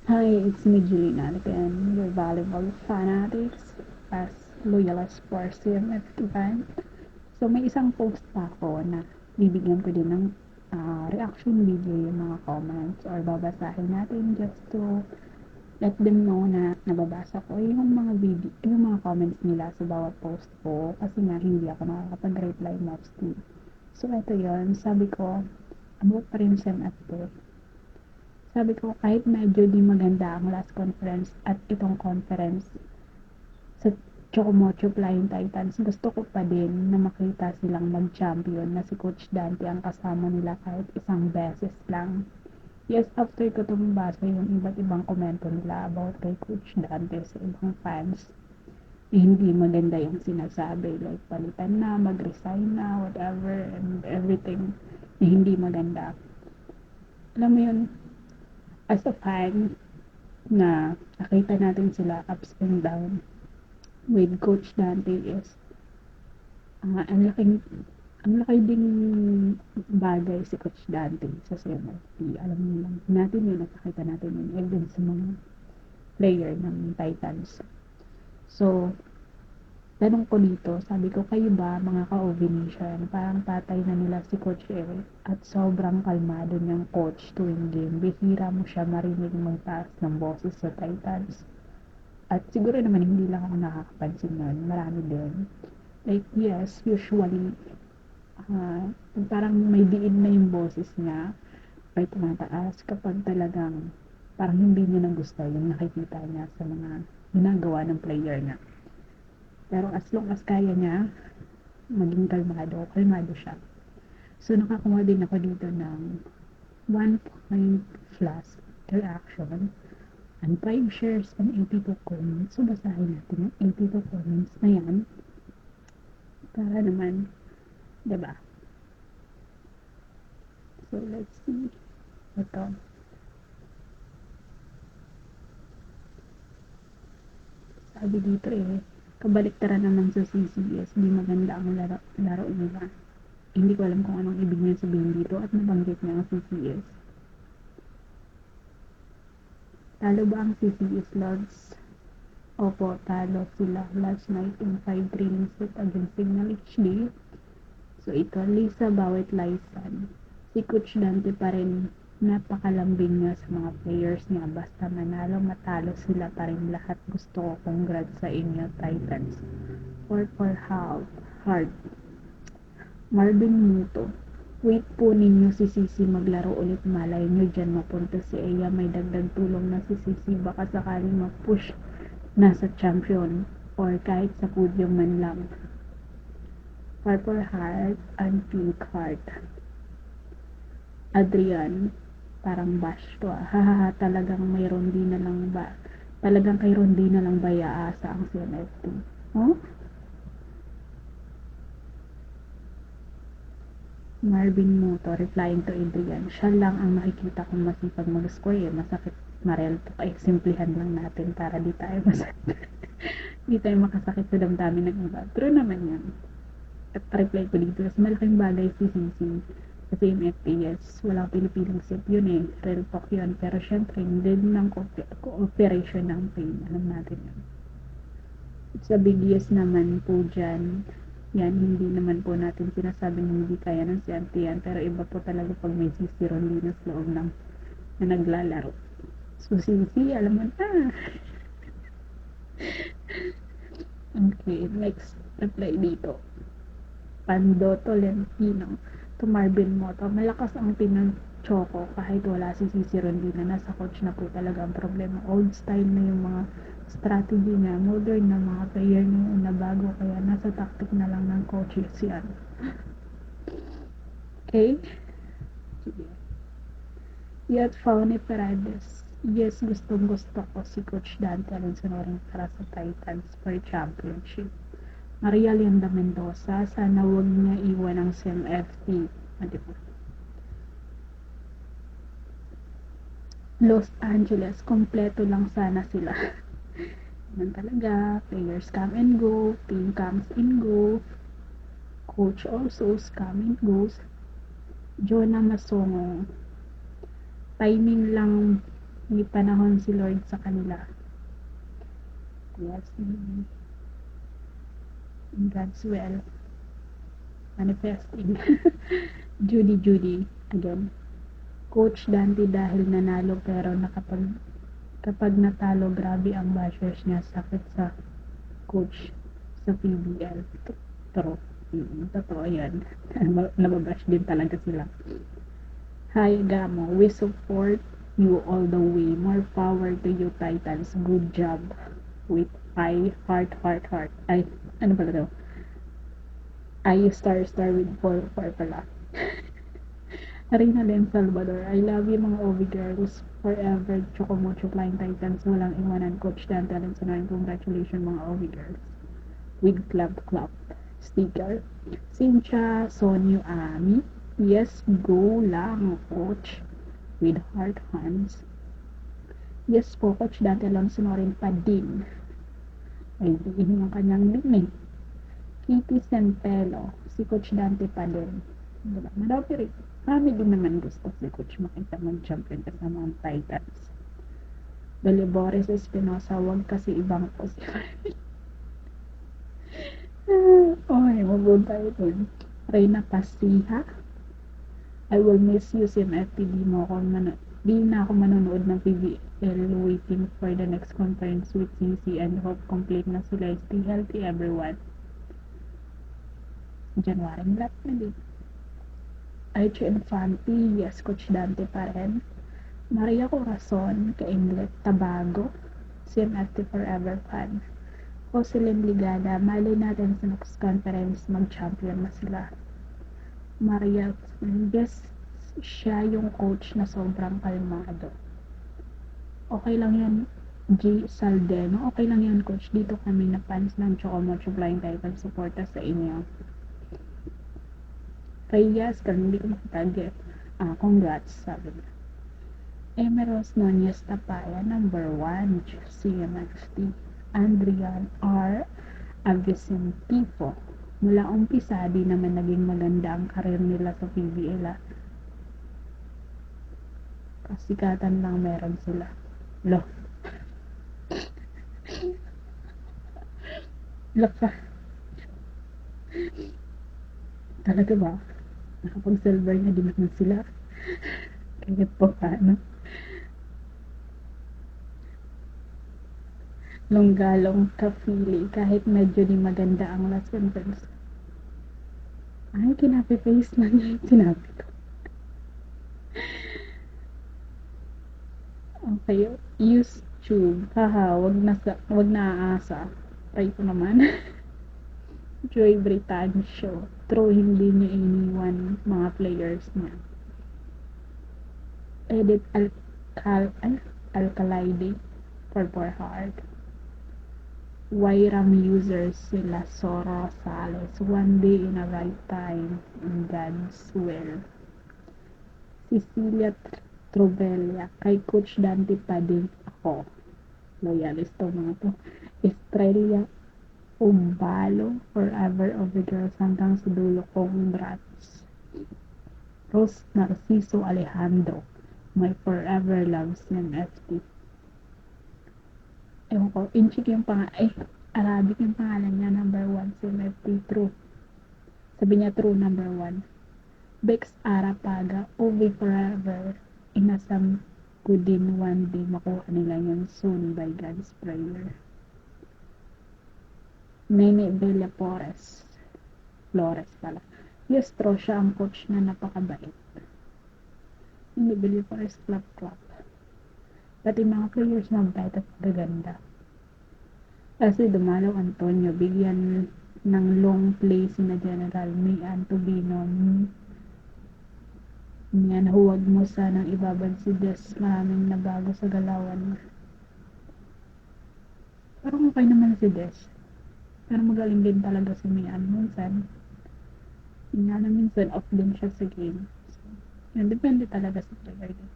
Hi, it's me, Julina, again, your volleyball fanatics as loyal as for CMFT fan. So, may isang post pa ako na bibigyan ko din ng reaction video yung mga comments or babasahin natin just to let them know na nababasa ko yung mga video, yung mga comments nila sa bawat post ko kasi nga hindi ako nakakapag-reply mostly. So, ito yon sabi ko, about pa rin sa MFT. Sabi ko, kahit medyo di maganda ang last conference at itong conference sa Chocomocho Flying Titans, gusto ko pa din na makita silang mag-champion na si Coach Dante ang kasama nila kahit isang beses lang. Yes, after ko tumabasa yung iba't ibang komento nila about kay Coach Dante sa ibang fans, hindi maganda yung sinasabi. Like, palitan na, mag-resign na, whatever, and everything na hindi maganda. Alam mo yun, as a fan, na nakita natin sila ups and down with Coach Dante is ang laki ding bagay si Coach Dante sa CMFT. Alam mo lang natin yun, nakakita natin yun even sa mga player ng Titans. So, tanong ko dito, sabi ko, kayo ba mga ka-OV Nation, parang tatay na nila si Coach Eric at sobrang kalmado niyang coach tuwing game. Bihira mo siya marinig magtaas ng boses sa Titans. At siguro naman hindi lang ako nakakapansin nun, marami din. Like, yes, usually, parang may diin na yung boses niya or tumataas kapag talagang parang hindi niya nang gusto yung nakikita niya sa mga ginagawa ng player niya. Pero as long as kaya niya maging kalmado siya. So, nakakuha din ako dito ng 1 point plus reaction and 5 shares and 82 comments. So, basahin natin yung 82 comments na yan para naman, diba? So, let's see. Ito. Sabi dito kabaliktaran naman sa CCS, di maganda ang laro nila. Hindi ko alam kung anong ibig niya sabihin dito at nabanggit niya ang CCS. Talo ba ang CCS Lords? Opo, talo sila last night in 5 training set against Signal HD. So ito, Lisa Bawet Laisan. Si Coach Dante pa rin napakalambing niya sa mga players niya. Basta manalo, matalo sila pa rin lahat. Gusto ko congrats sa inyo, Titans. For half, hard. Marvin Muto. Wait po ninyo si Sisi maglaro ulit, malay nyo dyan mapunta si Eya, may dagdag tulong na si Sisi, baka sakaling mag-push na sa champion or kahit sa podium man lang. Purple Heart and Pink Heart. Adrian, parang bash to hahaha, talagang may Rondi na lang ba? Talagang kay Rondi na lang ba iaasa ang CNFT? Huh? Marvin Muto replying to Adrian, siya lang ang nakikita kong masipag mag-score masakit Marel to ay simplihan lang natin para di tayo masakit di tayo makasakit sa damdamin ng iba. True naman yan. At reply ko dito, mas malaking bagay si Sisi sa same FPS. Walang pinipiling set yun real talk yun. Pero syempre, hindi ng cooperation ng pain. Alam natin yun. Sa big yes naman po dyan, yan, hindi naman po natin sinasabing hindi kaya ng si Auntie yan, pero iba po talaga pag may sisiron din sa loob ng na naglalaro. So, Sisi, alam mo na. Okay, next reply dito. Pando Tolentino to Marvin Moto. Malakas ang team ng Choco kahit wala si Sisi Rondina. Nasa coach na po talaga ang problema. Old style na yung mga strategy niya. Modern na mga player niya yung nabago. Kaya nasa tactic na lang ng coaches yan. Okay? Sige. Yet Faune Paredes. Yes, gustong gusto ko si Coach Dante Alonsonorin para sa Titans for championship. Maria Linda Mendoza, sana wag niya iwan ang CMFT. Diba? Los Angeles, kompleto lang sana sila. Yan talaga, players come and go, team comes and go, coach also come and goes. Jonah Masongo, timing lang May panahon si Lord sa kanila. Yes, in God's will. Manifesting. Judy again. Coach Dante dahil nanalo pero kapag natalo, grabe ang bashers niya. Sakit sa coach sa PBL. True. Totoo yan. Nababash din talaga sila. Hi Gamo, we support you all the way. More power to you, Titans. Good job. With heart. Ay, ano pala to? I star with 4 pala. Arena din Salvador. I love you mga OV girls. Forever, Chocomocho Flying Titans. Walang iwanan. Coach Dan Talent sa congratulations mga OV girls. With club sticker. Cynthia Sonyo Ami. Yes, go lang, coach. With heart hands. Yes po, Coach Dante Alonso rin pa din. Ay, diin yung kanyang nickname. Kitty Centelo. Si Coach Dante pa din. Diba? Marami din naman gusto si Coach makita mag-champion kasama ang Titans. Dolibores Espinosa, wag kasi ibang po si Oy, mabun tayo dun. Reyna Pasiha. I will miss you, CMFT. Di na ako manonood ng PBL, waiting for the next conference with CC and hope complete na sila. Stay healthy everyone. January lahat na din. Archie Infante, yes, Coach Dante pa rin. Maria Corazon, Kainglet, Tabago, CMFT Forever Fan. Jocelyn Ligada, mali natin sa next conference, mag-champion na sila. Maria, yes, siya yung coach na sobrang kalmado. Okay lang yan, G. Saldeno, okay lang yan, coach. Dito kami na fans ng Chocomocho Blind Titan, supporta sa inyo. Reyes, kasi hindi ko makatag congrats, sabi niya. Emeros Nunez Tapaya, number 1, CMFT. Andrian R. Avicentipo. Mula umpisa, di naman naging maganda ang karir nila sa PBL. Kasikatan lang meron sila. Lo. Laksa. Talaga ba? Nakapag-silver na din naman sila. Kahit pa paano. Longgalong Kafili, kahit medyo di maganda ang last conference. Ay, kinapi-paste na niya yung sinabi ko. Okay, use tube. Haha, wag na aasa. Try ko naman. Joy Britannia Show. True, hindi niya iniwan mga players niya. Edit Alcalide for Hard. Wairam users sila Soro Rosales. One day in a right time in God's will. Cecilia Trovelia. Kay Coach Dante pa din ako. Loyalist to mga to. Estrella Umbalo. Forever over girls hanggang sa dulo. Congrats. Rose Narciso Alejandro. My forever loves MFT. Ewan ko, Inchik yung Arabic yung pangalan niya, number 1, si MFT, true. Sabi niya, true, number 1. Bex Arapaga, OV forever, inasam ko din one day makuha nila yun soon by God's prayer. Nene Bella Flores pala. Yes, true, siya ang coach na napakabait. Nene Bella Flores, clap. Pati mga players mabait at gaganda. Kasi dumalaw Antonio, bigyan ng long play si na General May Antobino. Yan, huwag mo sanang ibabad si Des. Maraming nabago sa galawan. Parang okay naman si Des. Pero magaling din talaga si Mian. Minsan off din siya sa game. So, yun, depende talaga sa player din.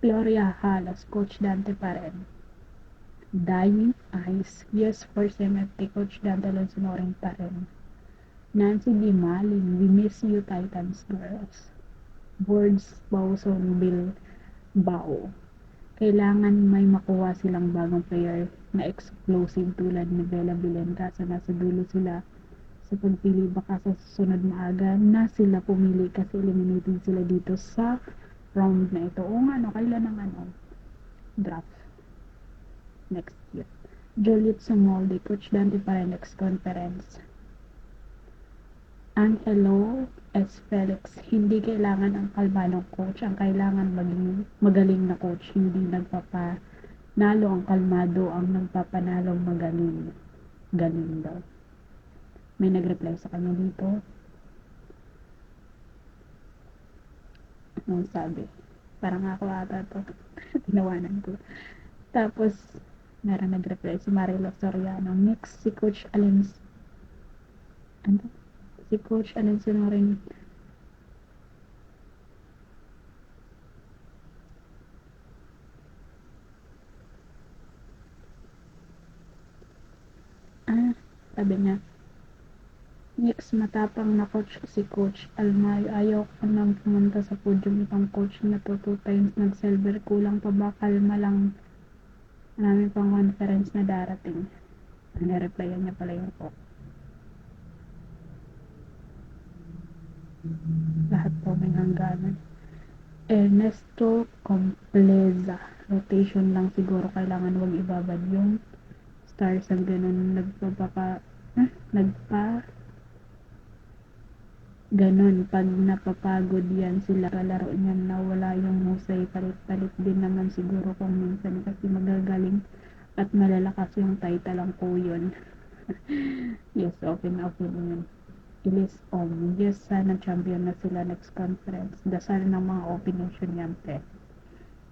Gloria Halas, Coach Dante pa rin. Dying Eyes, yes, for MFT, Coach Dante Alonso rin pa rin. Nancy Di Maling, we miss you Titans girls. Boards Bawson Bilbao. kailangan may makuha silang bagong player na explosive tulad ni Bella Vilen kaso nasa dulo sila sa pagpili baka sa susunod maaga na sila pumili kasi eliminated sila dito sa round na ito. O nga, no, kailan ang draft next year. Juliet Sumolde, Coach Dante pa rin next conference. Angelo S. Felix, hindi kailangan ang kalmanong coach, ang kailangan maging magaling na coach, hindi nagpapanalo ang kalmado, ang nagpapanalo magaling. Galing daw. May nag-reply sa kanya dito. Anong sabi? Parang ako ata to. Tinawanan ko. Tapos, meron nag-reply si Marilo Soriano. Next, si Coach Alins. Ano? Si Coach Alins rin. Sabi niya, next matapang na coach si Coach Almayo. Ayaw ko nang pumunta sa podium itong coach na to 2 times nag-silver. Kulang pa ba? Kalma lang. Marami pang conference na darating. Nireplyan niya pala yung po. Lahat po may hangganan. Ernesto Compleza. Rotation lang siguro. Kailangan wag ibabad yung stars ang ganun. Ganon, pag napapagod yan sila kalaro niyan na wala yung husay, palit-palit din naman siguro kung minsan kasi magagaling at malalakas yung title lang po yun. Yes, open yun. Ilis yes, sana champion na sila next conference. Dasal ng mga opination yan, te.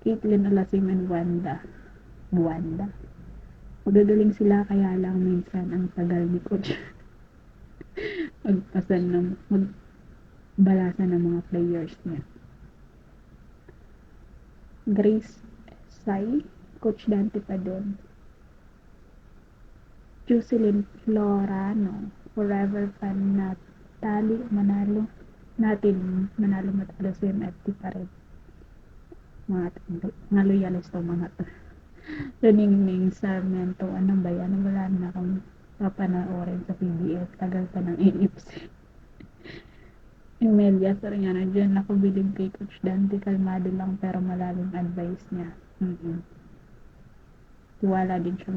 Caitlyn Alasim and Wanda. Magagaling sila kaya lang minsan ang tagal ni coach. Magbalasan ng mga players niya. Grace Sai, Coach Dante pa din. Jocelyn Florano, forever fan na manalo matalo sa MFT pa rin. Mga loyalist mga to. Running sa mento, anong ba yan? Wala na akong papanoorin sa PBS. Tagal pa ng AFC. Imelya Soriano, dyan ako bilib kay Coach Dante. Kalmado lang pero malalim advice niya. Tiwala din siya.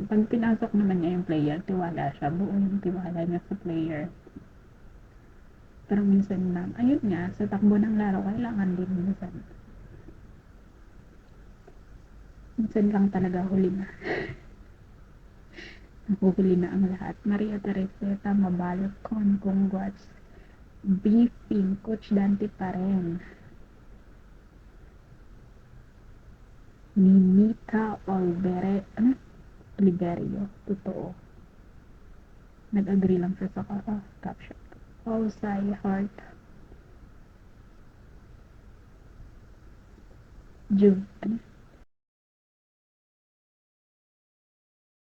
Pag pinasok naman niya yung player, tiwala siya. Buo yung tiwala niya sa player. Pero minsan lang, ayun nga, sa takbo ng laro, kailangan din minsan. Minsan lang talaga huli na. Nahuhuli na ang lahat. Maria Tereseta, mabalot congrats. Beefing, Coach Dante pa rin. Ninita Oliverio, totoo. Nag-agree lang siya sa caption. Pausay, heart.